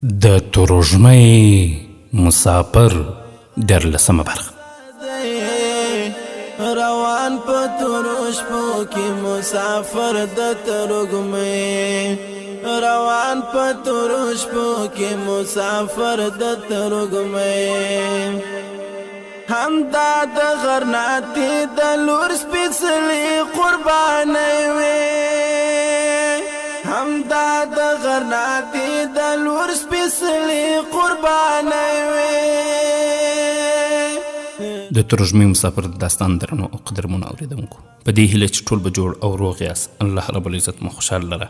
د تروژمۍ مسافر دیارلسمه برخه. روان په تورو شپو کې مسافر د تروژمۍ، روان په تورو شپو کې مسافر د تروژمۍ، همدا د غرناطې د لور سپېڅلې قربانۍ وې، همدا د غرناطې د لور سپېڅلې قربانۍ وې. د تروژمۍ مسافر د داستان درنو او قدرمنو اوریدونکو، په دې هیله چې ټول به جوړ او روغ یاست، الله رب العزت مو خوشحال لره.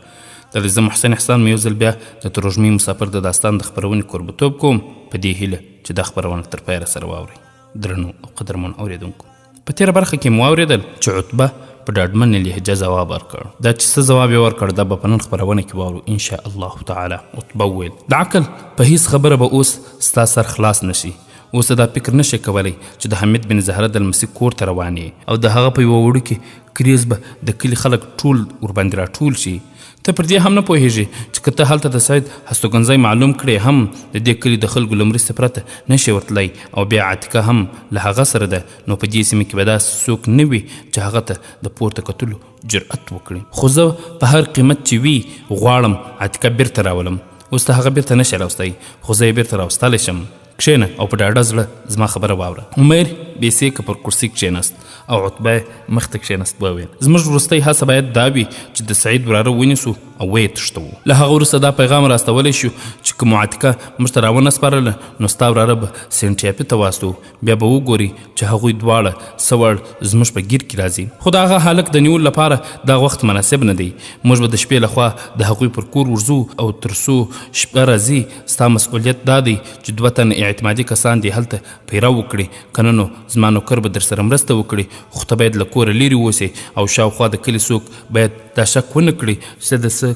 د زه محسن احسان مې یو ځل بیا د تروژمۍ مسافر د داستان د خپرونې کوربتوب کوم، په دې هیله چې دا خپرونه تر پایه راسره واورئ. درنو او قدرمنو اوریدونکو، په تېره برخه کې مو واورېدل چې عتبه په ډاډمنې لهجه ځواب ورکړ. دا چې څه ځواب یې ورکړ دا به په نن خپرونه کې واورو ان شاء الله تعالی. عتبه وویل: د عقل په هیڅ خبره به اوس ستا سر خلاص نشي. اوس دا فکر نشي کولی چې د حمید بن زهره د لمسي کور ته روان یې او د هغه په یوه وړوکي کریز به د کلي خلک ټول ورباندې راټول شي. ته پر دې هم نه پوهېږې چې که ته هلته د سید هستوګنځی معلوم کړې هم د دې کلي د خلکو له مرستې پرته نشي ورتلی، او بیا عتیقه هم له هغه سره ده، نو په دې سیمه کې به داسې څوک نه وي چې هغه ته د پورته کتلو جرأت وکړي. خو زه په هر قیمت چې وي غواړم عتیقه بیرته راولم. اوس ته هغه بیرته نشي راوستی، خو زه یې بیرته راوستلی شم. کښېنه او په ډاډه زړه زما خبره واوره. عمیر بېسیکه پر کرسي کښېناست او عتبه مخ ته کښېناست. وویل: زموږ وروستۍ هڅه باید دا وي چې د سعید وراره ونیسو او ویې تښتوو. له هغه وروسته دا پیغام راستولی شو چې که مو عتیقه موږ ته راونه سپارله نو ستا وراره به سینټیاپي ته واستو، بیا به وګوري چې هغوی دواړه څه وړ زموږ په ګیر کې راځي. خو د هغه هلک د نیولو لپاره دا وخت مناسب نه دی. موږ به د شپې لخوا د هغوی پر کور ورځو او تر څو شپه راځي ستا مسؤلیت دا دی چې دوه تنه اعتمادي کسان دې هلته پیرو وکړي، که نه نو زما نوکر به در سره مرسته وکړي، خو ته باید له کوره لرې اوسې او شاوخوا د کلي څوک باید دا شک ونه کړي چې د څه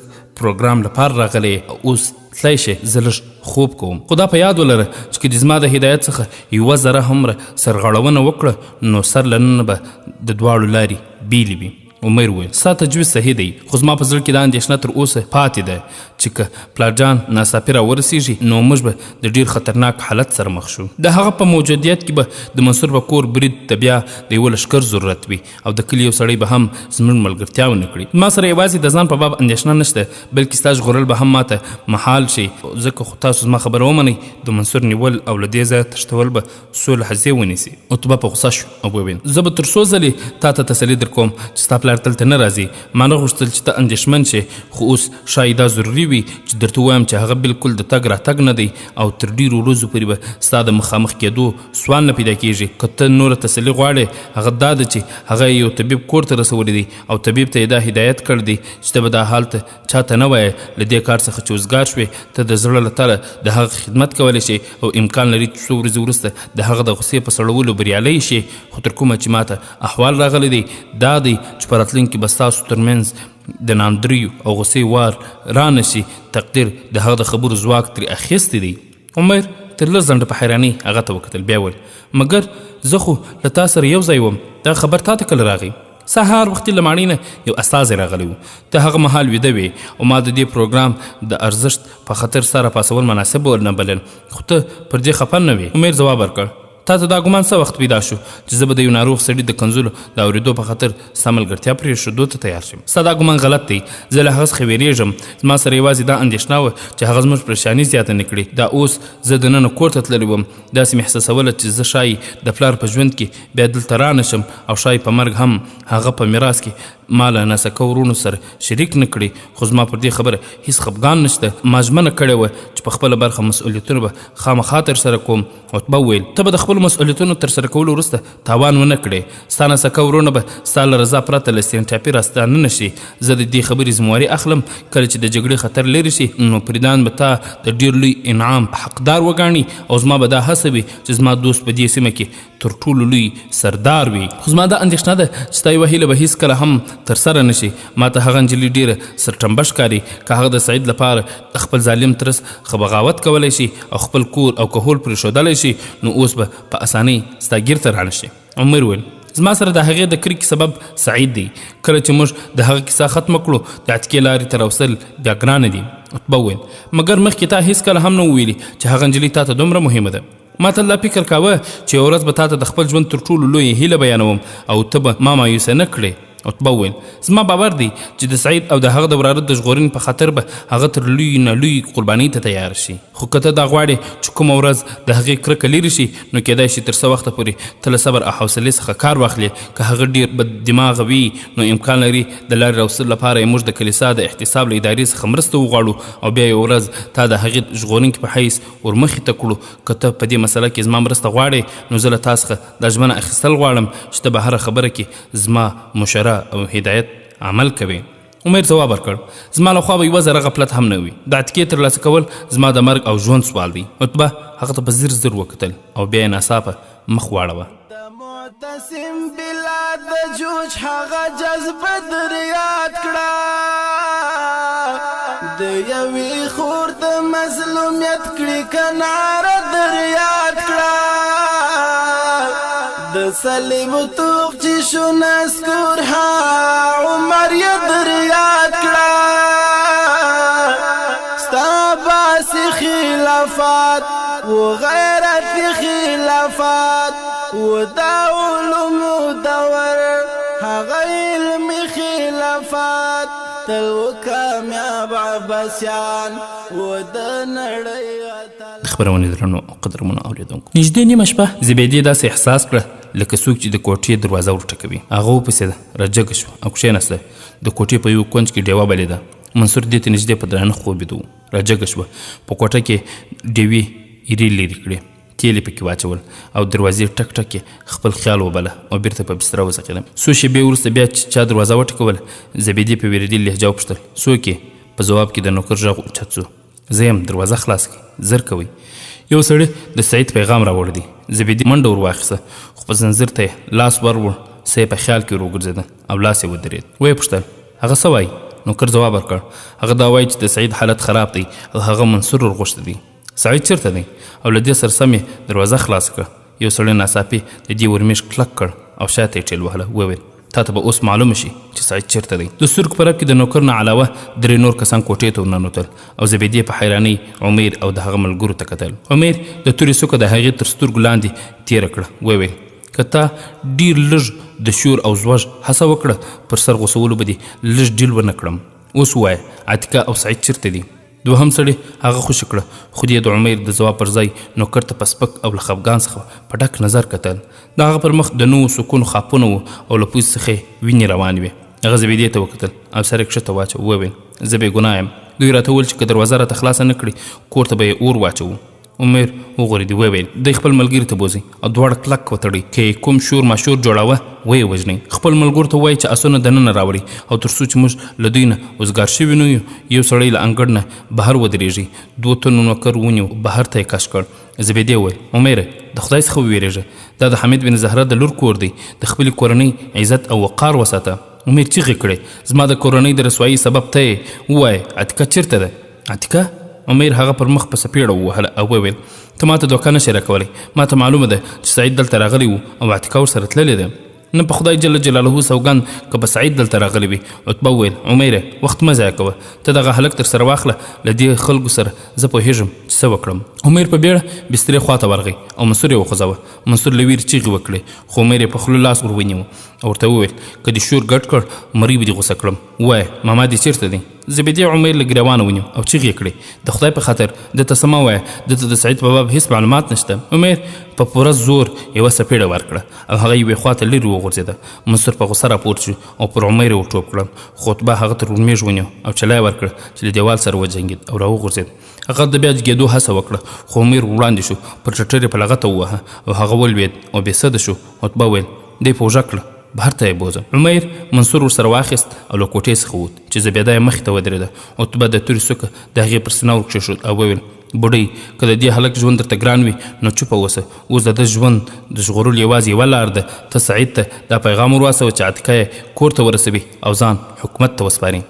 پروګرام لپاره راغلی اوس تلی شي. زه لږ خوب کوم، خو دا په یاد ولره چې که دې زما د هدایت څخه یوه ذره هومره سرغړونه وکړه نو سر له ننه به د دواړو لارې بیلې وي. عمر وویل: ستا تجویز صحیح دی، خو زما په زړه کې دا اندېښنه تر اوسه پاتې ده چې که پلارجان ناڅاپي راورسېږي نو موږ به د ډېر خطرناک حالت سره مخ شو. د هغه په موجودیت کې به د منصور بکور برید ته بیا د یوه لښکر ضرورت وي او د کلي یو سړی به هم زموږ ملګرتیا ونه کړي. ما سره یوازې د ځان په باب اندېښنه نشته، بلکې ستا ژغورل به هم ماته محال شي، ځکه خو تاسو زما خبره ومنئ د منصور نیول او له دې ځایه تښتول به څو لحظې ونیسي. عتبه په غوسه شو او وویل: زه به تر څو ځلې تا ته تسلي در کوم چې ستا پلار دلته نه راځي. ما نه غوښتل چې ته اندېښمن شې، خو اوس ښایي دا ضروري وي چې درته ووایم چې هغه بالکل د تګ راتګ نه دی او تر ډېرو ورځو پورې به ستا د مخامخ کېدو سوال نه پیدا کېږي. که ته نوره تسلي غواړې هغه دا ده چې هغه یو طبیب کور ته رسولی دی او طبیب ته یې دا هدایت کړی دی چې ته به دا حال ته چاته نه وایې. له دې کار څخه چې وزګار شوې ته د زړه له تله د هغه خدمت کولی شې او امکان لري چې څو ورځې وروسته د هغه د غصې په سړولو بریالی شې. خو تر کومه چې ماته احوال راغلی دی دا دی چې په راتلونکي به ستاسو ترمنځ د ناندریو او غصې وار را نشي. تقدیر د هغه د خبرو ځواک ترې اخیستی دی. عمر تر لږ ځنډه په حیرانۍ هغه ته وکتل، بیا وویل: مګر زه خو له تا سره یو ځای وم، دا خبر تا ته کله راغی؟ سهار وختي له ماڼۍ نه یو استازی راغلی و، ته هغه مهال ویده وې او ما د دې پروګرام د ارزښت په خاطر سره پاسول مناسب ونه بلل، خو ته پر دې خفه نه وې. عمر ځواب ورکړ: تا ته دا ګمان څه وخت پیدا شو چې زه به د یو ناروغ سړي د کنځلو د اورېدو په خاطر ستا ملګرتیا پرېښودو ته تیار شم؟ ستا دا ګمان غلط دی، زه له هغه څخه ویرېږم. زما سره یوازې دا اندېښنه وه چې هغه زموږ پریشاني زیاته نه کړي. دا اوس زه دننه کور ته تللی وم، داسې مې احساسوله چې زه ښایي د پلار په ژوند کې بیا دلته را نه شم او ښایي په مرګ هم هغه په میراث کې ما له ناسکه ورونو سره شریک نه کړي. خو زما پر دې خبره هیڅ خفګان نشته. ما ژمنه کړې وه چې په خپله برخه مسؤلیتونه به خامخا ترسره کوم. عتبه وویل: ته به د خپلو مسؤلیتونو ترسره کولو وروسته تاوان ونه کړې. ستا ناسکه ورونه به ستا له رضا پرته له سینټاپي راستانه نه شي. زه د دې خبرې ذمواري اخلم. کله چې د جګړې خطر لرې شي نو پریدان به تا د ډېر لوی انعام حقدار وګاڼي او زما به دا هڅه وي چې زما دوست په دې سیمه کې تر ټولو لوی سردار وي. خو زما دا اندېښنه ده چې ستا یوه هیله به هیڅکله هم ترسره نه شي. ما ته هغه نجلۍ ډېره سرټمبه ښکاري. که هغه د سعید لپاره خپل ظالم ترس ښه بغاوت کولی شي او خپل کور او کهول پرېښودلی شي نو اوس به په اسانۍ ستا ګیر ته رانه شي. عمر وویل: زما سره د هغې د کرکې سبب سعید دی. کله چې موږ د هغه کیسه ختمه کړو د عتیقې لارې ته راوستل بیا ګرانه دي. عتبه وویل مګر مخکې تا هیڅکله هم نه وویلي چې هغه نجلۍ تا ته دومره مهمه ده. ما تل دا فکر کاوه چې یوه ورځ به تا ته د خپل ژوند تر ټولو لویه هیله بیانوم او ته به ما مایوسه نه کړې. عتبه وویل زما باور دی چې د سعید او د هغه د وراره د ژغورنې په خاطر به هغه تر لوی نه لوی قربانۍ ته تیار شي. خو که ته دا غواړې چې کومه ورځ د هغې کرکه لرې شي نو کیدای شي تر څه وخته پورې ته له صبر او حوصلې څخه کار واخلې. که هغه ډېر بد دماغه وي نو امکان لري د لارې راوستلو لپاره یې موږ د کلیسا د احتساب له ادارې څخه مرسته وغواړو او بیا یوه ورځ تا د هغې ژغورونکي په حیث ورمخې ته کړو. که ته په دې مسله کې زما مرسته غواړې نو زه له تا څخه دا ژمنه اخیستل غواړم چې ته به هره خبره کې زما مشوره او هدایت عمل کوي. عمر ځواب ورکړ زما لخوا به 1000 غفلت هم نه وي. د عتیقې ترلاسه کول زما د مرګ او ژوند سوال دی. عتبه هغه ته په ځیر ځیر وکتل او بیا یې ناڅاپه مخ واړوه. د معتصم بلا د جوج هغه جذبه در یاد کړه د یوې خور د مظلومیت کړي کناره در یاد کړه د صلیب توغ چې شو نسکور ها عمر یې در یاد کړه ستا باسی خلافات و غیرت خلافات و دا علوم دور هغه علم خلافات تل و کامیاب عباسیان و د نړۍ د خپرونې درنو او قدرمنو اورېدونکو نږدې نیمه شپه زبیدې داسې احساس کړه لکه څوک چې د کوټې دروازه ورټکوي. هغه وپسېده راجګه شوه او کښېناسته. د کوټې په یو کونج کې ډیوه بلېده. منصور دې ته نږدې په درانه خوب ویده و. راجګه شوه په کوټه کې ډیوې ایرې لرې کړې تیل یې پکې واچول او دروازې ټک ټک یې خپل خیال وبله او بیرته په بستره وځغېدم. څو شېبې وروسته بیا چې چا دروازه وټکوله زبیدې په وېرېدلې لهجه وپوښتل څوک یې؟ په ځواب کې د نوکر غږ اوچت شو. زه یم دروازه خلاص کړئ زر کوئ. یو سړی د سعید پیغام راوړ دی. زبیدې منډه ور واخیسته خو په زنځیر ته یې لاس ور څه یې په خیال کې ور وګرځېده او لاس یې ودرېد. ویې پوښتل هغه څه وایي؟ نوکر ځواب ورکړ هغه دا وایي چې د سعید حالت خراب دی او هغه منصور ورغوښته دی. سعید چېرته دی؟ او له دې سره سم یې دروازه خلاصه کړه. یو سړی ناڅاپي د دې ورمیش کلک کړ او شاته یې ټېل وهله. وویل تا ته به اوس معلومه شي چې سعید چېرته دی. د سرک په رب کې د نوکر نه علاوه 3 نور کسان کوټې ته ورننوتل او زبیدې په حیرانۍ عمیر او د هغه ملګرو ته کتل. عمیر د تورې څوکه د هغې تر سترګو لاندې تېره کړه. وویل که تا ډېر لږ د شور او زوږ هڅه وکړه پر سر غوڅولو به دې لږ ډیل ونه کړم. اوس ووایه عتیقه او سعید چېرته دي؟ دوهم سړی هغه خوشي کړه خو دې د عمیر د ځواب پر ځای نوکر ته په سپک او له خفګان څخه په ډک نظر کتل. د هغه پر مخ د نوو سکون خاپونه وو او له پوزې څخه یې وینې روانې وې. هغه زبیدې ته وکتل او سر یې کښته واچو. وویل زه بې ګناه یم. دوی راته وویل چې که دروازه راته خلاصه نه کړي کور ته به یې اور واچوو. عمیر وغورېدی. وویل دی خپل ملګري ته بوځئ او دواړه کلک وتړئ. که یې کوم شور ماشور جوړاوه ویې وژنئ. خپل ملګرو ته ووایي چې اسونه دننه راوړي او تر څو چې موږ له دوی نه وزګار شوي نه یو. یو سړی له انګړ نه بهر ودرېږي. 2 تنو نوکر ونیو بهر ته یې کش کړ. زبیدې وویل عمیره د خدای څخه وویرېږه دا د حمید بن زهره د لور کور دی. د خپلې کورنۍ عزت او وقار وساته. عمیر چیغې کړې زما د کورنۍ د رسوایي سبب ته یې ووایه عتیقه چېرته ده؟ عتیقه؟ عمیر هغه پر مخ په سپېړه ووهله او وویل ته ما ته دوکه نشې راکولی. ما ته معلومه ده چې سعید دلته راغلی و او عتیقه ورسره تللې ده. نه په خدای جل جلاله سوګند که به سعید دلته راغلی وي. عتبه وویل عمیره وخت مه ضایع کوه ته دغه هلک تر سره واخله له دې خلکو سره زه پوهېږم چې څه وکړم. عمیر په بیړه بسترې خواته ورغی او منصور یې وخوځوه. منصور له ویرې چیغې وکړې خو عمیر یې په خولو لاس ور ونیو او ورته وویل که دې شور ګډ کړ مرۍ به دې غوسه کړم. ووایه ماما دې چېرته دی؟ زبیدې عمیر له ګریوانه ونیو او چیغې کړې د خدای په خاطر دته څه مه وایه دته د سعید په باب هېڅ معلومات نشته. عمیر په پوره زور یوه سپېړه ورکړه او هغه یوې خواته لرې وغورځېده. منصور په غوسه راپورته شو او پر عمیر یې ورټوپ کړل. خو عتبه هغه تر ورمېږ ونیو او چلی یې ورکړه چې له دیوال سره وجنګېد او راوغورځېد. هغه د بیا جګېدو هڅه وکړه خو عمیر وړاندې شو پر ټټر یې په لغته ووهه او هغه ولوېد او بېسده شو. عتبه ویل دی په اوږه کړه بهر ته یې بوځه. عمیر منصور ورسره واخیست او له کوټې څخه ووت چې زبیده یې مخې ته ودرېده. عتبه د تورې څوکه د هغې پر سینه ورکښېښود او وویل بوډۍ که د دې هلک ژوند درته ګران وي نو چوپه اوسه. اوس د ده ژوند د ژغورلو یوازې یوه لار ده. ته سعید ته دا پیغام ور واستوه چې عتیقه یې کور ته ورسوي او ځان حکومت ته وسپاري.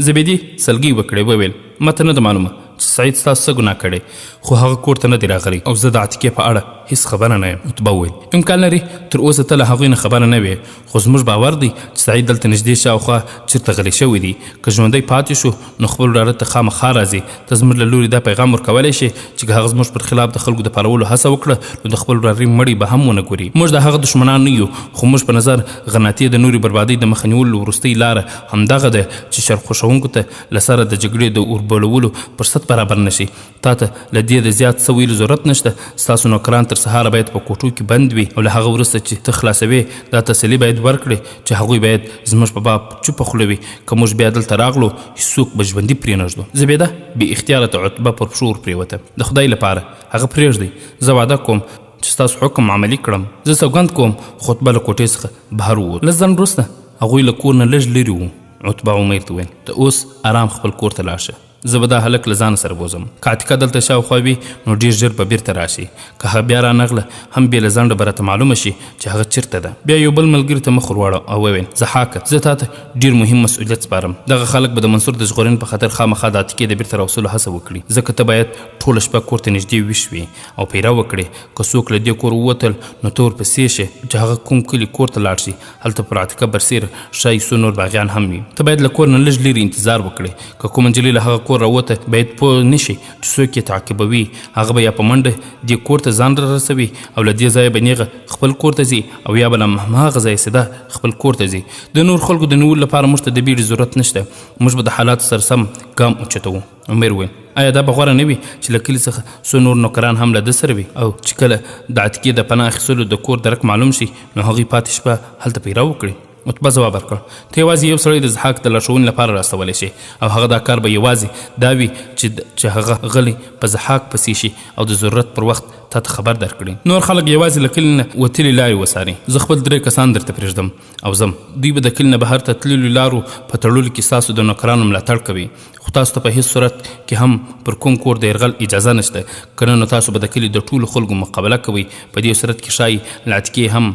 زبیدې سلګۍ وکړې. وویل ماته نه ده معلومه چې سعید ستاسو څه ګناه کړی خو هغه کور ته نه دی راغلی او زه د عتیقې په اړه هیڅ خبره نه یم. عتبه وویل امکان لري تر اوسه ته له هغوی نه خبره نه وې، خو زموږ باور دی چې سعید دلته نږدې شاوخوا چېرته غلی شوی دی. که ژوندی پاتې شو نو خپل وراره ته خامخا راځي. ته زموږ له لورې دا پیغام ورکولی شي چې که هغه زموږ پر خلاف د خلکو د پارولو هڅه وکړه نو د خپل ورارې مړی به هم ونه ګوري. موږ د هغه دښمنان نه یو، خو موږ په نظر غرناطې د نورې بربادۍ د مخه نیولو وروستۍ لاره همدغه ده چې شر خوښوونکو ته له سره د جګړې د اوربلولو فرصت برابر نه شي. تا ته له دې د زیات څه ویلو ضرورت نشته. ستاسو نوکران تر سهاره باید په کوټو کې بند وي او له هغه وروسته چې ته خلاصوې دا تسلي باید ورکړې چې هغوی باید زموږ په باب چوپه خوله وي. که موږ بیا دلته راغلو هېڅوک به ژوندي پرېنږدو. زبیده بې اختیاره ته عتبه پر پښو ورپرېوته. د خدای لپاره هغه پرېږدئ، زه واده کوم چې ستاسو حکم عملي کړم. زه سوګند کوم. خو عتبه له کوټې څخه بهر ووت. لس ځنډ وروسته هغوی له کور نه لږ لرې وو. عتبه عمیر ته وویل ته اوس ارام خپل کور ته لاړ شه، زه به دا هلک له ځانه سره بوزم. که عتیقه دلته شاوخوا وي نو ډېر ژر به بیرته راشي. که هغه بیا رانغله هم بې له ځنډه به راته معلومه شي چې هغه چېرته ده. بیا یو بل ملګري ته مخ ورواړه او وویل ضحاکه زه تا ته ډېر مهم مسؤلیت سپارم. دغه خلک به د منصور د ژغورنې په خاطر خامخا د عتیقې د بیرته راوستلو هڅه وکړي، ځکه ته باید ټوله شپه کور ته نږدې ویښ وي او پیره وکړې. که څوک له دې کور ووتل نو ته ورپسې شې چې هغه کوم کلي کور ته لاړ شي. هلته پر عتیقه برسېره ښایي څو نور باغیان هم وي. ته باید له کور نه لږ لرې انتظار وکړې. که کومه نجلۍ له هغه کور راوته باید پوه نشي چې څوک یې تعقیبوي. هغه به یا په منډه دې کور ته ځان رسوي او له دې ځایه به نیغه خپل کور ته ځي او یا به له هماغه ځایه سیده خپل کور ته ځي. د نور خلکو د نیولو لپاره موږ ته د بیړې ضرورت نشته. موږ به د حالاتو سره سم ګام اوچتوو. عمر وویل آیا دا به غوره نه وي چې له کلي څخه څو نور نوکران هم له ده سره وي او چې کله د عتیقې د پناه اخیستلو د کور درک معلوم شي نو هغوی پاتې شپه هلته پیره وکړي؟ عتبه ځواب ورکړ ته یوازې یو سړی د ضحاک د لارښوونې لپاره راستولی شي او هغه دا کار به یوازې دا وي چې هغه غلی په ضحاک پسې شي او د ضرورت پر وخت تا ته خبر درکړي. نور خلک یوازې له کلي نه وتلې لارې وڅاري. زه خپل 3 کسان درته پرېږدم او ځم. دوی به د کلي نه بهر ته تللو لارو په تړلو کې ستاسو د نوکرانو ملاتړ کوي، خو تاسو ته په هیڅ صورت کې هم پر کوم کور د یرغل اجازه نشته. که نه نو تاسو به د کلي د ټولو خلکو مقابله کوئ. په دې صورت کې ښایي له عتیقې هم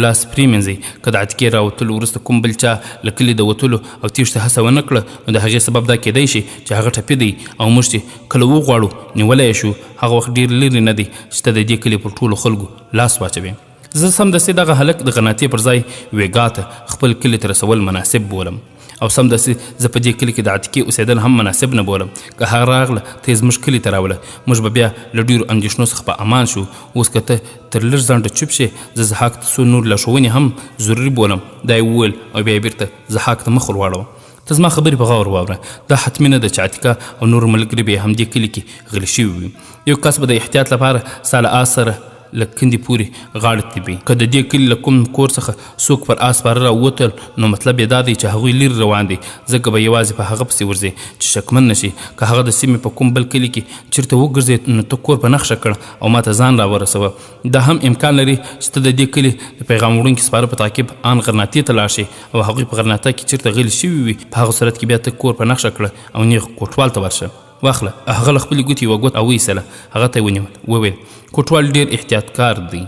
لاس پرېمنځئ. که د عتیقې راوتلو وروسته کوم بل چا له کلي د وتلو او تیښتې هڅه ونه کړه نو د هغې سبب دا کیدی شي چې هغه ټپي دی او موږ چې کله وغواړو نیولی یې شو هغه وخت ډېر لرې نه دی چې ته د دې کلي پر ټولو خلکو لاس واچوې. زه سمدستي دغه هلک د غرناطې پر ځای ویګا ته خپل کلي ته رسول مناسب بولم او سمدستي زه په دې کلي کې د عتیقې اوسېدل هم مناسب نه بولم. که هغه راغله ته یې زموږ کلي ته راوله موږ به بیا له ډېرو اندېښنو څخه په امان شو. اوس که ته تر لږ ځنډه چوپ شې زه ضحاک ته څو نور لارښوونې هم ضروري بولم. دا یې وویل او بیا یې بیرته ضحاک ته مخ ورواړوه. ته زما خبرې په غور واوره. دا حتمي نه ده چې عتیقه او نور ملګري به همدې کلي کې غلي شوي وي. یو کس به د احتیاط لپاره ستا له آس سره له کندې پورې غاړې ته وي. که د دې کلي له کوم کور څخه څوک پر آس سپاره راووتل نو مطلب یې دا دی چې هغوی لرې روان دي، ځکه به یوازې په هغه پسې ورځي چې شکمن نه شي. که هغه د سیمې په کوم بل کلي کې چېرته وګرځېد نو ته کور په نښه کړه او ما ته ځان راورسوه. دا هم امکان لري چې ته د دې کلي د پیغام وړونکي سپاره په تعقیب ان غرناطې ته لاړ شي او هغوی په غرناطه کې چېرته غلي شوي وي. په هغه صورت کې بیا ته کور په نښه کړه او نیغ کوټوال ته ورشه. واخله. هغه له خپلې ګوتې یوه ګوت وویستله. هغه ته یې ونیول. وویل کوټوال ډېر احتیاطکار دی.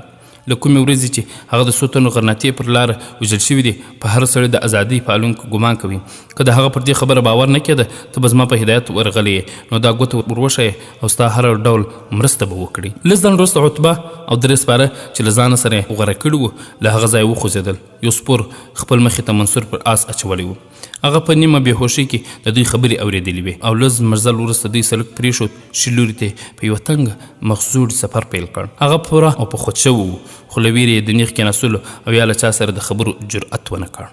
له کومې ورځې چې هغه د څو تنو غرناطې پر لاره وژل شوي دي په هر سړی د ازادۍ پالونکو ګمان کوي. که د هغه پر دې خبره باور نه کېده ته به زما په هدایت ورغلی نو دا ګوته وروښیه او ستا هر ډول مرسته به وکړي. لږ ځنډ وروسته عتبه او 3 سپاره چې له ځانه سره یې غوره کړي وو له هغه ځایه وخوځېدل. یو سپور خپل مخې ته منصور پر آس اچولی وو. هغه په نیمه بېهوشۍ کې د دوی خبرې اورېدلې وې او لږ مزل وروسته دوی سړک پرېښود. ښي لوري ته په یوه تنګ مخزوړ سفر پیل کړ. هغه پوره او په خود شوی وو خو له ویرې یې د نیغ کېناستلو او یا له چا سره د خبرو جرأت ونه کړ.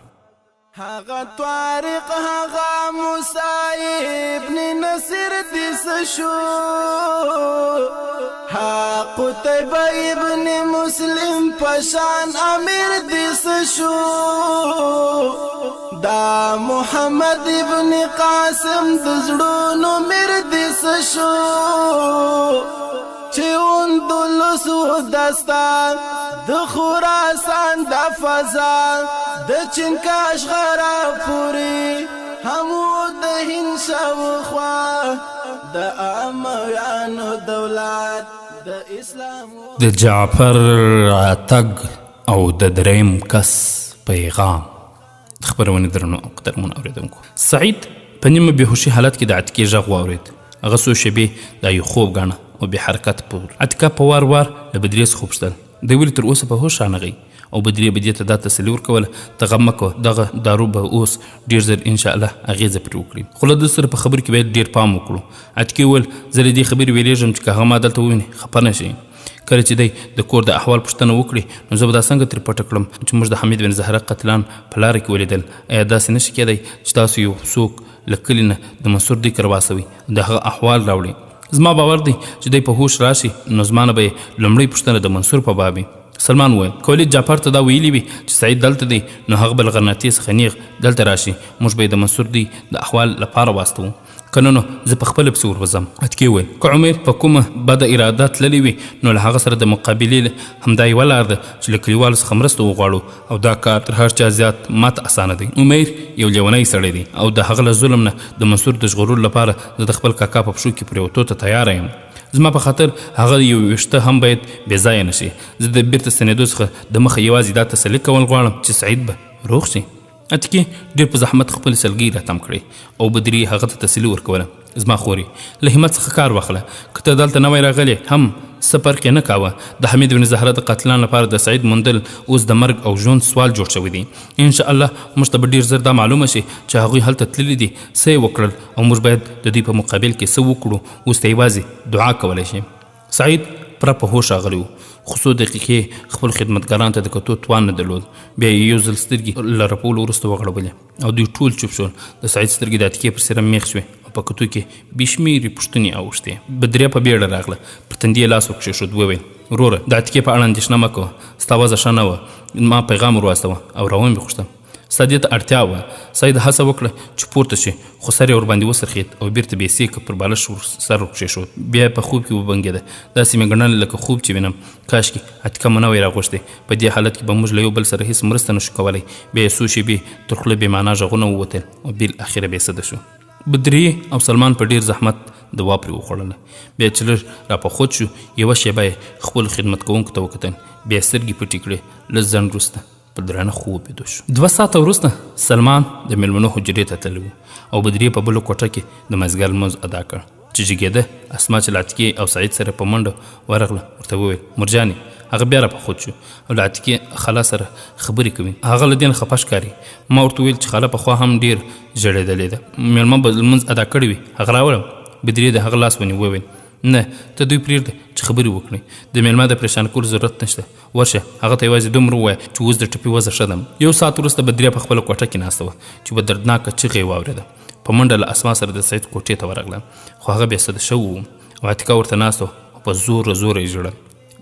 هغه طارق هغه موسی ابن نصر دس شو، ها قتيبة ابن مسلم پشان امیر دس شو، دا محمد ابن قاسم دزړونو میر دس شو، چې اندلسو داستان د خراسان د فضا د چنکاش غرا پوری همو د هند شاوخوا د امویانو دولت د اسلام د جعفر عتق او د دریم کس پیغام. خبرونه درنو قدرمن اوریدونکو. سعید په نیمه بېهوشي حالت کې د عتیقې غږ واورېد. هغه څو شېبې دا یو خوب ګاڼه او بې حرکت پور. عتیقه په وار وار له بدري څخه وپوښتل دوی ولې تر اوسه په هوښ رانغی؟ او بدري به دې ته دا تسلي ورکوله ته غم مه کوه دغه دارو به اوس ډېر زر انشاءالله اغېزه پرې وکړي. خو له ده سره په خبرو کې باید ډېر پام وکړو. عتیقې وویل زه له دې خبرې ویرېږم چې که هغه ما دلته وویني خفه نه شي. کله چې دی د کور د احوال پوښتنه وکړي نو زه به دا څنګه ترې پټه کړم چې موږ د حمید بن زهره قتلان په لاره کې ولیدل. ایا داسې نه شي کېدی چې تاسو یو څوک له کلي نه د منصور دوی کره واستوئ د هغه احوال راوړي؟ زما باور دی چې دی په هوښ راشي نو زما نه به یې لومړۍ پوښتنه د منصور په باب وي. سلمان وویل که ولید جعفر ته دا ویلي وي چې سعید دلته دی نو هغه به له غرناطې څخه نیغ دلته راشي موږ به یې د منصور دوی د احوال لپاره واستوو. که نه نو زه په خپله پسې ورځم. عتیقې وویل که عمر په کومه بده اراده تللی وي نو له هغه سره د مقابلې همدا یوه لار ده چې له کلیوالو څخه مرسته وغواړو او دا کار تر هر چا زیات ماته اسانه دی. عمر یو لیونی سړی دی او د هغه له ظلم نه د منصور د ژغورلو لپاره زه د خپل کاکا په پښو کې پرېوتو ته تیاره یم. زما په خاطر هغه یو ویشته هم باید بې ځایه نه شي. زه د بیرته ستنېدو څخه د مخه یوازې دا تسلي کول غواړم چې سعید به روغ شي. عتیقې ډېر په زحمت خپل سلګۍ راتم کړی او بدري هغه ته تسلي ورکوله زما خوري له همت څخه کار واخله که ته دلته نوی راغلی هم څه فرق یې نه کاوه. د حمید بن زهره د قاتلانو لپاره د سعید موندل اوس د مرګ او ژوند سوال جوړ شوی دی. انشاءالله موږ ته به ډېر زر دا معلومه شي چې هغوی هلته تللي دي څه یې وکړل او موږ باید د دوی په مقابل کې څه وکړو. اوس ته یوازې دعا کولی شي. سعید پوره په هوښ راغلی و خو څو دقیقې خپل خدمتګارانو ته د کتو توان نه درلود. بیا یې یو ځل سترګې له رپولو وروسته وغړولې او دوی ټول چوپ شول. د سعید سترګې د عتیقې پر سره میخ شوې او په کتو کې بې شمېرې پوښتنې اوښتې. بدریا په بیړه راغله پر تندي یې لاس وکښېښود وویل وروره د عتیقې په اړه اندېښنه مه کوه ستا وضع ښه نه وه ما پیغام ور واستوه او راومې غوښتم. ستا دې ته اړتیا وه. سعید هڅه وکړه چې پورته شي خو سر یې ورباندې وڅرخېد او بیرته بې سیکه پر بالښت سر ورکښېښود. بیا یې په خوب کې وبنګېده. داسې مې ګڼله لکه خوب چې وینم. کاشکې عتیقه مو نه وی راغوښتې. په دې حالت کې به موږ له یو بل سره هېڅ مرسته نشو کولی. بیا یې څو شېبې تر خوله بې معنا غږونه ووتل او بالاخره بېسده شو. بدري او سلمان په ډېر زحمت دوا پرې وخوړله. بیا چې لږ راپخود شو یوه شېبه یې خپلو خدمت کوونکو ته وکتل. بیا یې سترګې پټې کړې. لږ ځنډ وروسته په درانه خوب وبېدو شو. 2 ساعته وروسته سلمان د میلمنو حجرې ته تللی و او بدري په بله کوټه کې د مازدیګر لمونځ ادا کړ. چې جګېده اسما چې له عتیقې او سعید سره په منډه ورغله ورته وویل مرجانې. هغه بیا راپخود شو او له عتیقې خاله سره خبرې کوي. هغه له دې نه خفه ښکاري. ما ورته وویل چې خاله پخوا هم ډېر ژړېدلې ده میلمه به لمونځ ادا کړی وي هغه راولم. بدري د هغه لاس ونیو وویل نه ته دوی پرېږده چې خبرې وکړي. د میلمه د پریشان کولو ضرورت نشته. ورشه هغه ته یوازې دومره ووایه چې اوس د ټپې وضع ښه ده. 1 ساعت وروسته بدري په خپله کوټه کې ناسته وه چې په دردناکه چغې یې واورېده. په منډه له اسما سره د سعید کوټې ته ورغله خو هغه بېسده شوی و او عتیقه ورته ناسته وه او په زوره زوره یې ژړل.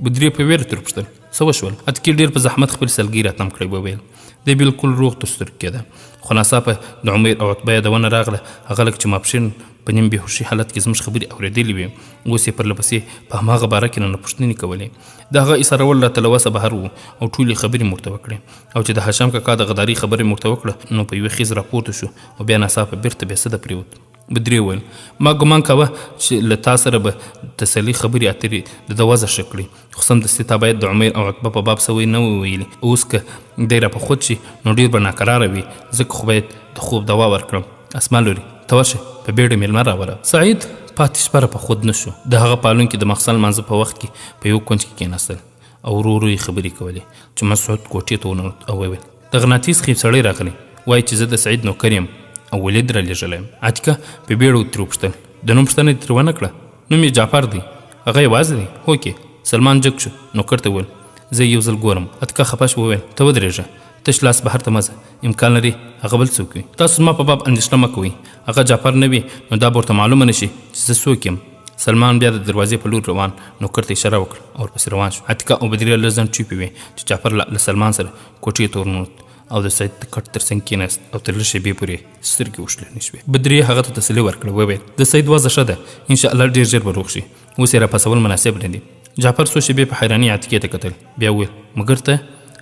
بدري په ویره ترې وپوښتل څه وشول؟ عتیقې ډېر په زحمت خپل سلګۍ راتم کړی وویل دی بلکل روغ تر سترګو کېده خو ناڅاپه د عمر او عتبه یادونه راغله. هغه لکه چې ماپښین په نیم بېهوشي حالت کې زموږ خبرې اورېدلې وې. اوس یې پرله پسې په هماغه باره کې نه پوښتنې کولې. د هغه ایسارول راته له وسه بهر و او ټولې خبرې مې ورته وکړې او چې د هاشم کاکا د غداري خبرې مې ورته وکړه نو په یوه خیز راپورته شو او بیا ناڅاپه بیرته بېسده پرېوت. بدري وویل ما ګمان کوه چې له تا سره به تسلي خبرې اترې د ده وضع ښه کړي خو سمدستي تا باید د عمر او عتبه په باب څه نه وویلي. اوس که دی راپخود شي نو ډېر به ناقراره وي ځکه خو باید د خوب دوا ورکړم. اسما لورې ته ورشه په بیړه میلمه راوله. سعید پاتې شپه راپخود نه شو. د هغه پالونکي د ماخستن لمانځه په وخت کې په یو کونج کې کېناستل او ورو ورو یې خبرې کولې چې مسعود کوټې ته وننوت او وویل د غرناطې څخه یو سړی راغلی وایي چې زه د سعید نوکر یم او ولید را لېږلی یم. عتیقه په بیړه ترې وپوښتل د نوم پوښتنه دې ترې ونه کړه؟ نوم یې جعفر دی. هغه یوازې دی؟ هوکې. سلمان جګ شو نوکر ته وویل زه یو ځل ګورم. عتیقه خفه شو وویل ته ودرېږه تش لاس بهر ته مه ځه. امکان لري هغه بل څوک وي. تاسو زما په باب اندېښنه مه کوئ. هغه جعفر نه وي نو دا به ورته معلومه نه شي چې زه څوک یم. سلمان بیا د دروازې په لور روان نوکر ته اشاره وکړه او ورپسې روان شو. عتیقه او بدري لږ ځنډ چوپې وې چې جعفر له سلمان سره کوټې ته ورننوت او د سعید د کټ تر څنګ کېناست او تر لږ شېبې پورې سترګې وشلنې شوې. بدري هغه ته تسلي ورکړه وویل د سعید وضع ښه ده انشاءالله ډېر ژر به روغ شي. اوس یې راپاڅول مناسب نه دي. جعفر څو شېبې په حیرانۍ عتیقې ته کتل بیا وویل مګر ته؟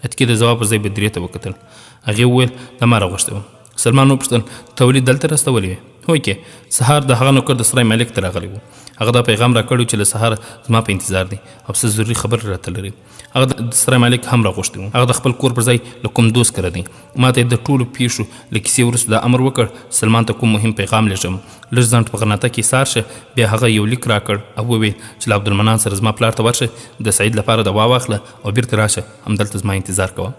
عتیقې د ځواب پر ځای بدري ته وکتل. هغې وویل دا ما راغوښتی وم. سلمان وپوښتل ته ولې دلته راستولی وې؟ هوکې سهار د هغه نوکر د سرای مالک ته راغلی و. هغه دا پیغام راکړی چې له سهاره زما په انتظار دی او څه ضروري خبر راته لري. هغه د سرای مالک هم راغوښتی و. هغه د خپل کور پر ځای له کوم دوست کره دی. ما ته د ټولو پیښو له کیسې وروسته دا امر وکړ سلمان ته کوم مهم پیغام لېږم. لږ ځنډ په غرناطه کې ایسار شه. بیا هغه یو لیک راکړ او وویل چې له عبدالمنان سره زما پلار ته ورشه، د سعید لپاره دوا واخله او بیرته راشه، همدلته زما انتظار کوه.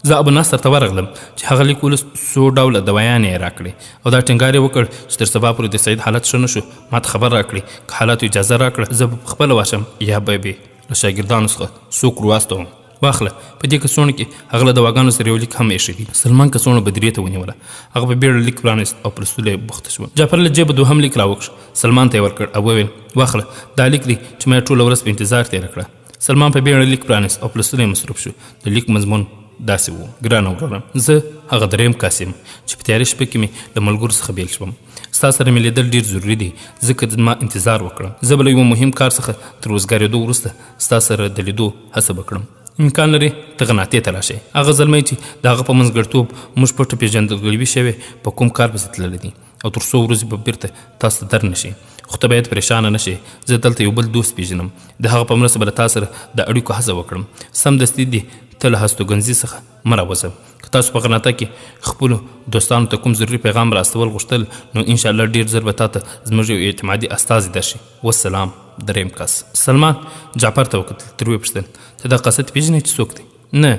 زه ابو نصر ته ورغلم چې هغه لیک ولس څو ډوله دوايانې یې راکړې او دا ټینګار یې وکړ چې تر سبا پورې د سعید حالت ښه نه شو ما ته خبر راکړي، که حالاتو اجازه راکړه زه به پخپله واشم یا به یې له شاګردانو څخه څوک ورواستوم. واخله. په دې کڅوڼه کې هغه له دواګانو سره یو لیک هم ایښی دی. سلمان کڅوڼه بدرې ته ونیوله. هغه په بیړه لیک پرانیست او پر ستولې بوخته شوه. جعفر له جیبه دوهم لیک راوکښ، سلمان ته یې ورکړ او وویل واخله دا لیک دی چې ما یې ټوله ورځ په انتظار تېره کړه. سلمان په بیړه لیک پرانیست او پر ستولې مصروف شو. د لیک مضمون داسې و: ګرانه وراره، زه هغه دریم کس یم چې په تیاره شپه کې مې له ملګرو څخه بیل شوم. ستا سره مې لیدل ډېر ضروري دی ځکه زما انتظار وکړه. زه به له یوه مهم کار څخه تر وزګارېدو وروسته ستا سره د لیدو هڅه به کړم. امکان لري ته غناطې ته راشئ. هغه زلمی چې د هغه په منځګړیتوب موږ پټه پېژندګلوي شوې په کوم کار پسې تللی دی او تر څو ورځې به بیرته تاسو ته در نه شي. خو ته باید پریشانه نه شې. زه دلته یو بل دوست پېژنم، د هغه په مرسته به له تا سره د اړیکو هڅه وکړم. سمدستي دې ته له هستوګنځي څخه مه راوځه. که تاسو په غرناطه کې خپلو دوستانو ته کوم ضروري پیغام راستول غوښتل نو انشاءالله ډېر ژر به تا ته زموږ یو اعتمادي استازی درشي. والسلام، دریم کس. سلمان جعفر ته وکتل. تر ویې پوښتل ته دا قصد پېژنې چې څوک دی؟ نه.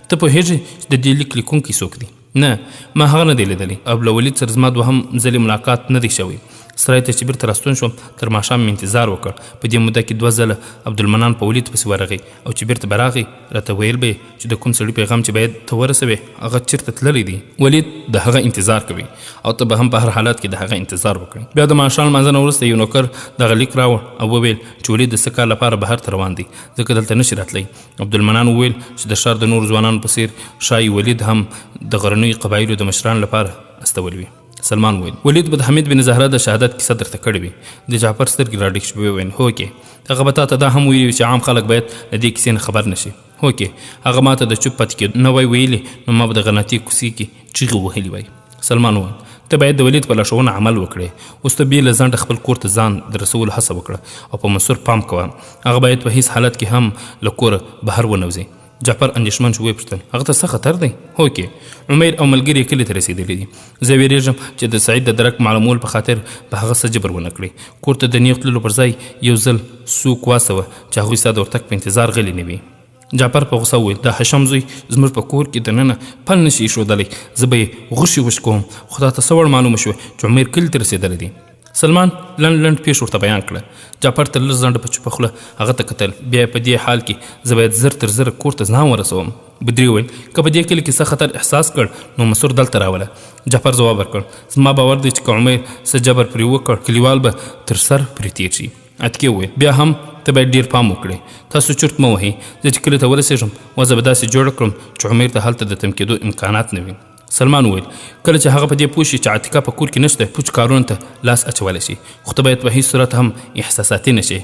ته پوهېږې چې د دې لیک لیکونکی څوک دی؟ نه، ما هغه نه دی لیدلی او له ولید سره زما دوهم ځلې ملاقات نه دی شوی. سرای ته چې بیرته راستون شوم تر ماښام مې انتظار وکړ. په دې موده کې 2 ځله عبدالمنان په ولید پسې ورغی او چې بیرته به راغی راته ویل به یې چې د کوم سړي پیغام چې باید ته ورسوې هغه چېرته تللی دی. ولید د هغه انتظار کوي او ته به هم په هر حالت کې د هغه انتظار وکړې. بیا د ماښام لمانځه نه وروسته یو نوکر دغه لیک راوړ او وویل چې ولید د څه کار لپاره بهر ته روان دی ځکه دلته نشي راتلی. عبدالمنان وویل چې د ښار د نورو ځوانانو په څېر ښایي ولید هم د غرنیو قبایلو د مشرانو لپاره استولی وي. سلمان وویل ولید به د حمید بن زهره د شهادت کیسه درته کړې وي. د جعفر سترګې راډیک شوې. وویل هوکې. هغه به تا ته دا هم ویلي چې عام خلک باید له دې کیسې نه خبر نه شي. هوکې. هغه ما ته د چوپ پاتې کېدو نه وای ویلي نو ما به د غناطي کوڅې کې چیغې وهلې وای. سلمان وویل ته باید د ولید په لارښوونه عمل وکړې. اوس ته بې له ځنډه خپل کور ته ځان د رسولو هڅه وکړه او په منصور پام کوه. هغه باید په هیڅ حالت کې هم له کوره بهر ونوځي. جعفر اندېښمن شو. ویې پوښتل هغه ته څه خطر دی؟ هوکې. عمیر او ملګري یې کلي ته رسېدلي دي. زه ویرېږم چې د سعید د درک معلومولو په خاطر په هغه څه جبر ونه کړي. کور ته د نیغ تللو پر ځای یو ځل څوک واستوه چې هغوی ستا د ورتګ په انتظار غلي نه وي. جعفر په غوسه وویل دا حشم زوی زموږ په کور کې دننه پل نشي ایښودلی. زه به یې غوښې وش کوم. خو تا ته څه وړ معلومه شوه چې عمیر کلي ته رسېدلی دی؟ سلمان لنډ پیښ ورته بیان کړه. جعفر تر لږ ځنډه په چوپه خوله هغه ته کتل. بیا په دې حال کې زه باید زر تر زره کور ته ځان ورسوم. بدري وویل که په دې کلي کې څه خطر احساس کړ نو مسعود دلته راوله. جعفر ځواب ورکړ زما باور دی چې که عمیر څه جبر پرې وکړ کلیوال به تر سر پرې تېر شي. اتکې وویل بیا هم ته باید ډېر پام وکړې. تاسو چرت مه وهئ. زه چې کلي ته ورسېږم وضع به داسې جوړه کړم چې عمیر ته هلته د تم کېدو امکانات نه وي. سلمان وویل کله چې هغه په دې پوه شي چې عتیقه په کور کې نشته پوچ کارونو ته لاس اچولی شي. خو ته باید په هېڅ صورت هم احساساتي نه شي.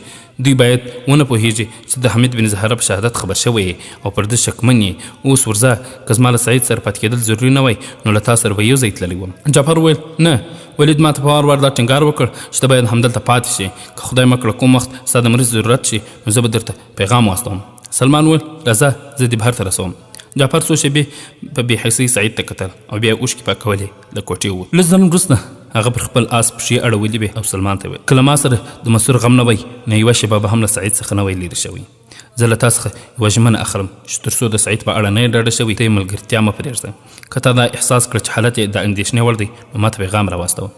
دوی باید ونه پوهېږي چې د حمید بن زهره په شهادت خبر شوی او پر ده شکمن یې. اوس ورځه که زما له سعید سره پاتې کېدل ضروري نه وای نو له تا سره به یو ځای تللی وم. جعفر وویل نه. ولید ما ته په وار وار دا ټینګار وکړ چې ته باید همدلته پاتې شي. که خدای مه کړه کوم وخت ستا د مرستې ضرورت شي نو زه به درته پیغام واستوم. سلمان وویل راځه زه دې بهر ته رسوم. جعفر څو شېبې په بې حسۍ سعید ته کتل او بیا یې اوښکې پاکولې له کوټې ووت. لږ ځل وروسته هغه پر خپل آس پښې اړولې وې او سلمان ته ویل که له ما سره د مسعود غم نه وی نو یوه شېبه به هم له سعید څخه نه وی لرې شوی. زه له تا څخه یوه ژمنه اخلم چې تر څو د سعید په اړه نه یې ډاډه شوی ته یې ملګرتیا مه پرېږده. که تا دا احساس کړه چې حالت یې د اندېښنې وړ دی نو ما ته پیغام راواستوه.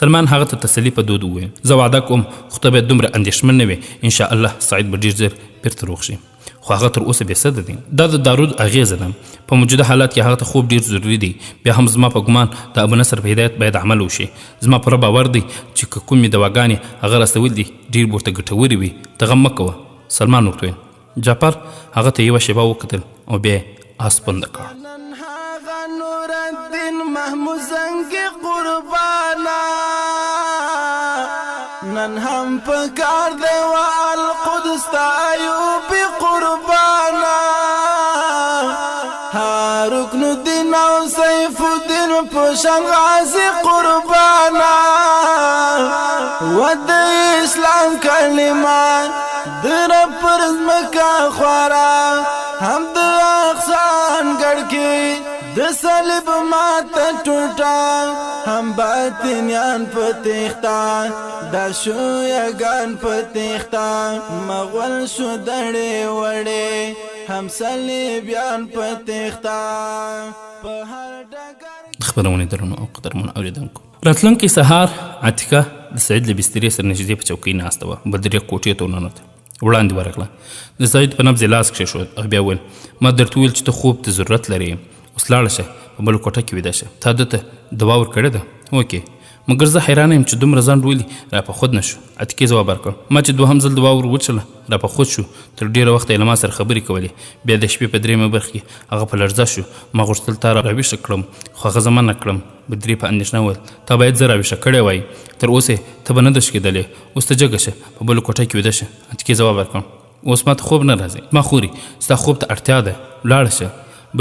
سلمان هغه ته تسلي په دود وویل زه وعده کوم خو ته باید دومره اندېښمن نه وې. انشاءالله سعید به ډېر ژر بیرته روغ شي. خو هغه تر اوسه بېسده دی. دا د دارود اغېزه ده. په موجوده حالت کې هغه ته خوب ډېر ضروري دی. بیا هم زما په ګمان د ابو نصر په هدایت باید عمل وشي. زما پوره باور دی چې که کومې دواګانې هغه راستول دي ډېر به ورته ګټورې وي. ته غم مه کوه. سلمان ورته ویل. جعفر هغه ته یوه شېبه وکتل او بیا یې آس پنده کړ. نورالدین محمود زنګي قربانا نن هم پکار دی والقدس ته ایوبي قربانا رکن الدین او سیف الدین په شان غازي قربانا و د اسلام کلمات در پر زمکا خورا هم د اقصان گڑکی د صلیب مات ټوټا هم باطنیان پتیختا دا شو یگان پتیختا مغول شو دړې وړې هم صلیبیان پتیختا په هر ډګر خبرونه درنو او قدرمن اوریدونکو راتلونکي سهار عتیقه د سعید له بسترې سره نږدې په چوکۍ ناسته وه بدرې کوټې ته ورننوته وړاندې ورغله د سعید په نبض یې لاس کښېښود او بیا وویل ما درته ویل چې ته خوب ته ضرورت لرې اوس لاړه شه په بله کوټه کې ویده شه تا ده ته دوا ورکړې ده اوکې مګر زه حیرانه یم چې دومره ځنډ ولې راپخود نه شو عتیقې ځواب ورکړ ما چې دوهم ځل دوا ور وڅښله راپخود شو تر ډېره وخته یې له ما سره خبرې کولې بیا د شپې په درېیمه برخه کې هغه په لړزه شو ما غوښتل تا راویښه کړم خو هغه زه منع کړم بدري په اندېښنه وویل تا باید زه راویښه کړی وای تر اوسه ته به نه ده شکېدلې اوس ته جګه شه په بله کوټه کې ویده شه عتیقې ځواب ورکړ اوس ما ته خوب نه راځي ما خوري ستا خوب ته اړتیا ده لاړه شه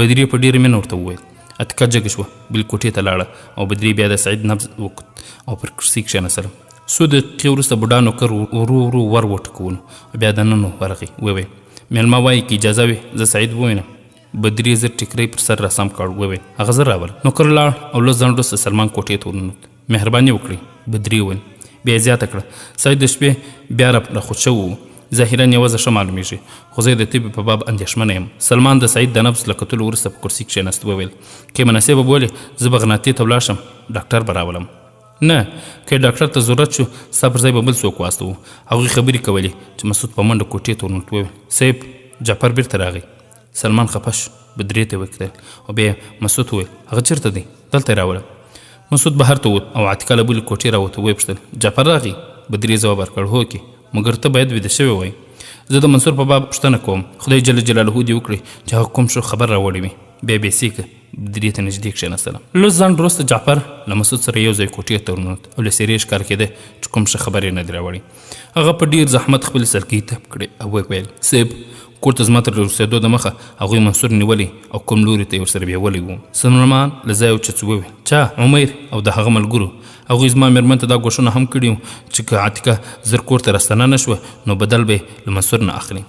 بدري په ډېره مینه ورته وویل عتیقه جګه شوه بل کوټې ته لاړه او بدري بیا د سعید نبض وکت او پر کرسۍ کښېنستله څو دقیقې وروسته بوډا نوکر ورو ورو ور وټکولو بیا دننه ورغی وویل میلمه وایي که اجازه وي زه سعید ووینم بدري زر ټیکری پر سر راسم کړ وویل هغه زه راوله نوکر لاړ او لږ ځنډ وروسته سلمان کوټې ته ورننوت مهرباني وکړئ بدري وویل بیا یې زیاته کړه سعید د شپې بیا راخوت شوی و ظاهرا یوازې ښه معلومیږي خو زه د طب په باب اندېښمنه یم سلمان د سعید د نبض له کتلو وروسته په کرسۍ کښېناست وویل که مناسبه بولې زه بغناطې ته ولاړ شم ډاکټر به راولم نه که ډاکټر ته ضرورت شو ستا پر ځای به بل څوک واستوو هغوی خبرې کولې چې مسعود په منډه کوټې ته ورنوت وویل صاحب جعفر بیرته راغی سلمان خفه شو بدرې ته وکتل او بیا مسعود وویل هغه چېرته دی دلته یې راوله مسعود بهر ته ووت او عتیقه له بلې کوټې راوته ویې پوښتل جعفر راغی بدرې ځواب ورکړ هوکې مګر ته باید ویده شوی وای زه د منصور په باب پوښتنه کوم خدای جل جلاله دې وکړي چې هغه کوم شو خبر راوړی وي بیا بې سیکه بدرې ته نږدې کښېنستله لږ ځنډ وروسته جعفر له مسعود سره یو ځای کوټې ته ورننوت او له څېرې ښکار کېده چې کوم ښه خبر یې نه دی راوړی هغه په ډېر زحمت خپلې سرکۍ تپ کړې او ویل صاحب کور ته زما تر رسېدو دمخه هغوی منصور نیولی او کوم لوري ته یې ورسره بیولی و سلمان له ځایه وچڅ وویل چا عمیر او د هغه ملګرو هغوی زما مېرمن ته دا ګوښونه هم کړي وو چې که عتیقه زر کور ته راستنه نه شوه نو بدل به یې له منصور نه اخلي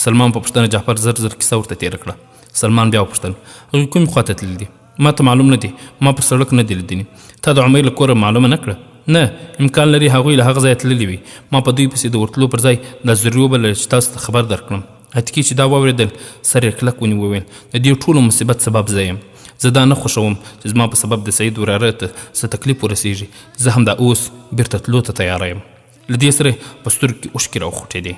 سلمان په پوښتنه جعفر زر زر کیسه ورته تېره کړه سلمان بیا وپوښتل هغوی کومې خوا ته تللي دي ما ته معلوم نه دي ما پر سړک نه دي لیدلي تا د عمیر له کوره معلومه نه کړه نه امکان لري هغوی له هغه ځایه تللي وي ما په دوی پسې د ورتلو پر ځای دا ضروري وبلله چې تاسو ته خبر درکړم عتیقې چې دا واورېدل سر یې کلک ونیو وویل د دې ټولو مصیبت سبب زه یم زه دا نه خوښوم چې زما په سبب د سعید وراره ته څه تکلیف ورسېږي زه هم دا اوس بیرته تلو ته تیاره یم له دې سره په سترګو کې اوښکې راوخوټېدې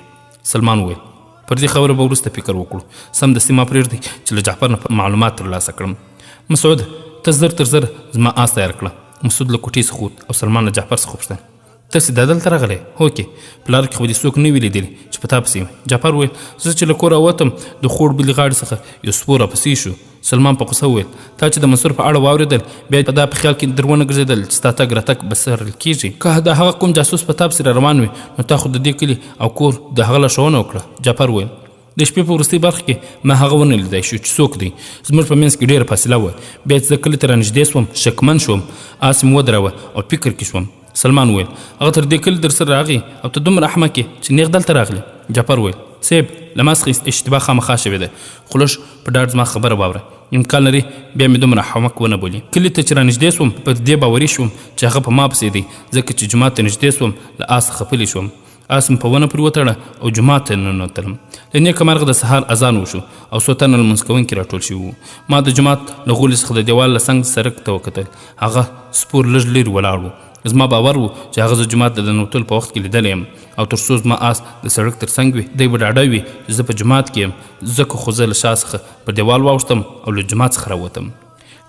سلمان وویل پر دې خبره به وروسته فکر وکړو سمدستي ما پرېږدئ چې له جعفر نه معلومات ترلاسه کړم مسعود ته زر تر زر زما آس تیار کړه مسعود له کوټې څخه ووت او سلمان له جعفر څخه وپوښتل تاسې دا دلته راغلی هوکې په لاره کې خو دې څوک نه وي لیدلي چې په تا پسې یم جعفر وویل زه چې له کوره ووتم د خوړ بلې غاړې څخه یو سپور راپسې شو سلمان په غوسه وویل تا چې د منصور په اړه واورېدل بیا په دا په خیال کې در ونه ګرځېدل چې ستا تګ راتګ به څرل کېږي که د هغه کوم جاسوس په تا پسې را روان وي نو تا خو د دې کلي او کور د هغه لارښوونه وکړه جعفر وویل د شپې په وروستۍ برخه کې ما هغه ونه لیدی شو چې څوک دی زموږ په منځ کې ډېره فاصله وه بیا چې زه کلي ته رانږدې شوم شکمن شوم آس مې ودراوه او فکر کې شوم سلمان وویل هغه تر دې کلي در سره راغی او ته دومره احمق یې چې نیغ دلته راغلی جعفر وویل صاحب له ما څخه اشتباه خامخا شوې ده خو لږ په ډاډ زما خبره واوره امکان لري بیا مې دومره احمق ونه بولي کلي ته چې رانږدې شوم په دې باوري شوم چې هغه په ما پسې دی ځکه چې جومات ته نږدې شوم له آس څخه پلی شوم آس مې په ونه پورې وتړه او جومات ته ننوتلم له نیکه مرغه د سهار اذان وشو او څو تنه لمونځ کوونکي راټول شوي وو ما د جومات له غولي څخه د دیوال له څنګ سړک ته وکتل هغه سپور لږ لرې ولاړ و زما باور و چې هغه زه جومات ته د ننوتلو په وخت کې لیدلی یم او تر څو زما آس د سړک تر څنګ وي دی به ډاډه وي چې زه په جومات کې یم ځکه خو زه له شا څخه پر دیوال واوښتم او له جومات څخه راوتم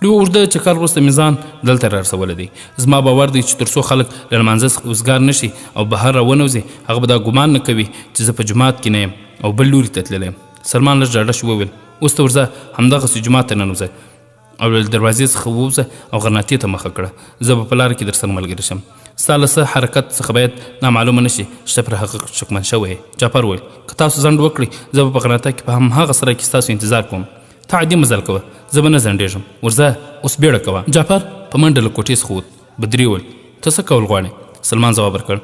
له اوږده چکر وروسته مې ځان دلته را رسولی دی زما باور دی چې تر څو خلک له لمانځه څخه وزګار نه شي او بهر را ونوځي هغه به دا ګمان نه کوي چې زه په جومات کې نه یم او بل لوري ته تللی یم سلمان لږ ډاډه شو وویل اوس ته ورځه همدغسې جومات ته ننوځه او له دروازې څخه ووځه او غرناطې ته مخه کړه زه به په لاره کې در سره ملګری شم ستا له څه حرکت څخه باید نامعلومه نه شي چې ته پر هغه شکمن شوی یې جعفر وویل که تاسو ځنډ وکړئ زه به په غرناطه کې په همهغه سره کې ستاسو انتظار کوم ته عادي مزل کوه زه به نه ځنډېږم ورځه اوس بیړه کوه جعفر په منډه له کوټې څخه ووت بدري وویل ته څه کول غواړې سلمان ځواب ورکړ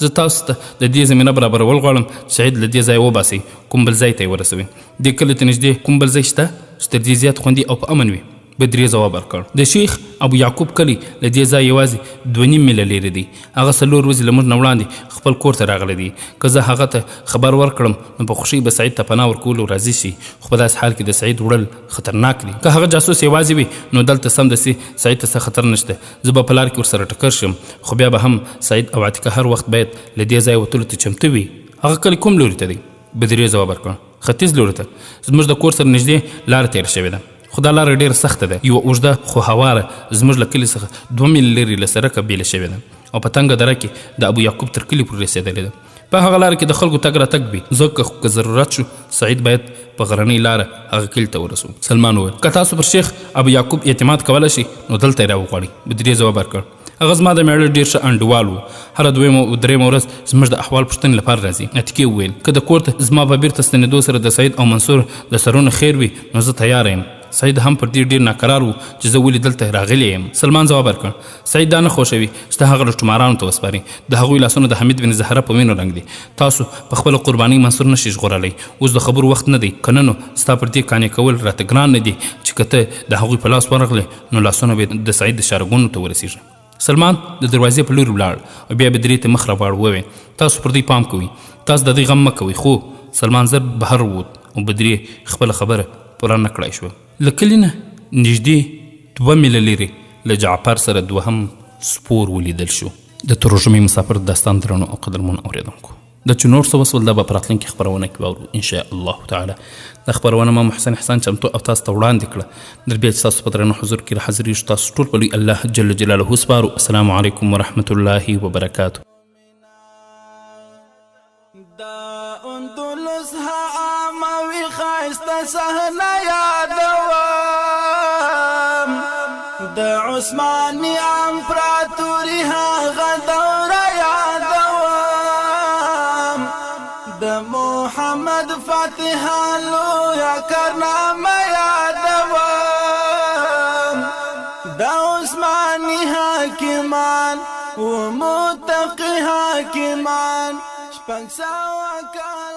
زه تاسو ته د دې زمینه برابرول غواړم چې سعید له دې ځایه وباسئ کوم بل ځای ته یې ورسوي دې کلي ته نږدې کوم بل ځای شته چې تر دې زیات خوندي او په امن وي بدري ځواب ورکړ د شیخ ابو یعقوب کلی له دې ځای یوازې 2.5 میله لرې دی هغه 4 ورځې له موږ نه وړاندې خپل کور ته راغلی دی که زه هغه ته خبر ورکړم نو په خوښۍ به سعید ته پناه ورکولو راضي شي خو په داسې حال کې د سعید وړل خطرناک دي که هغه جاسوس یوازې وي نو دلته سمدستي سعید ته څه خطر نشته زه به په لار کې ورسره ټکر شم خو بیا به هم سعید او عتیقه هر وخت باید له دې ځایه وتلو ته چمتو وي هغه کلی کوم لوري ته دی بدري ځواب ورکړ ختیځ لوري ته زموږ د کور سره نږدې لاره تېره شوې ده خو دا لاره ډېره سخته ده یوه اوږده خو هواره زموږ له کلي څخه 2 میله لرې له سړکه بېله شوې ده او په تنګه دره کې د ابو یعقوب تر کلي پورې رسېدلې ده په هغه لاره کې د خلکو تګ راتګ وي ځکه که ضرورت شو سعید باید په غرنۍ لاره هغه کلي ته ورسو سلمان وویل که تاسو پر شیخ ابو یعقوب اعتماد کولی شي نو دلته یې راوغواړئ بدري ځواب ورکړ هغه زما د میړه ډېر ښه انډیوال و هره 2 او 3 ورځ زموږ د احوال پوښتنې لپاره راځي عتیقې وویل که د کور ته زما په بیرته ستنېدو سره د سعید او منصور د سرونه خیر وي نو زه تیاره یم سعید هم پر دې ډېر ناقرار و چې زه ولې دلته راغلی یم سلمان ځواب ورکړ سعید دا نه خوښوي چې ته هغه لټمارانو ته وسپاري د هغوی لاسونه د حمید بن زهره په وینو رنګ دي تاسو په خپله قربانۍ منصور نشئ ژغورلی اوس د خبرو وخت نه دی که نه نو ستا پر دې قانع کول راته ګران نه دي چې که ته د هغوی په لاس ورغلې نو لاسونه به د سعید د شارګونو ته ورسېږي سلمان د دروازې په لوري ولاړ او بیا بدري ته مخ راواړ وویل تاسو پر دوی پام کوئ تاسو د دوی غم مه کوئ خو سلمان زر بهر ووت او بدري خپله خبره پوره نه کړای شوه له کلي نه نږدې 2 میله لرې له جعفر سره 2 سپور ولیدل شو د ترجمې مسافر داستان درنو او قدرمنو اوریدونکو د چې نور څه وسول دا به په راتلونکي خپرونه کې واورو انشاء الله تعالی دا خپرونه ما محسن احسان چمتو او تاسو ته وړاندې کړه در بیا چې تاسو په درنو حضور کې حاضر یو تاسو ټول په لوی الله جل جلاله سپارو السلام علیکم ورحمت الله وبرکاته دا اندلس ها عاموي خایسته صحنه یادوم د عثماني امپراتوري هغه دوره یادوم د محمد فاتح لویه کارنامه یادوم د عثماني حاکمان و متقي حاکمان شپږ سوه کاله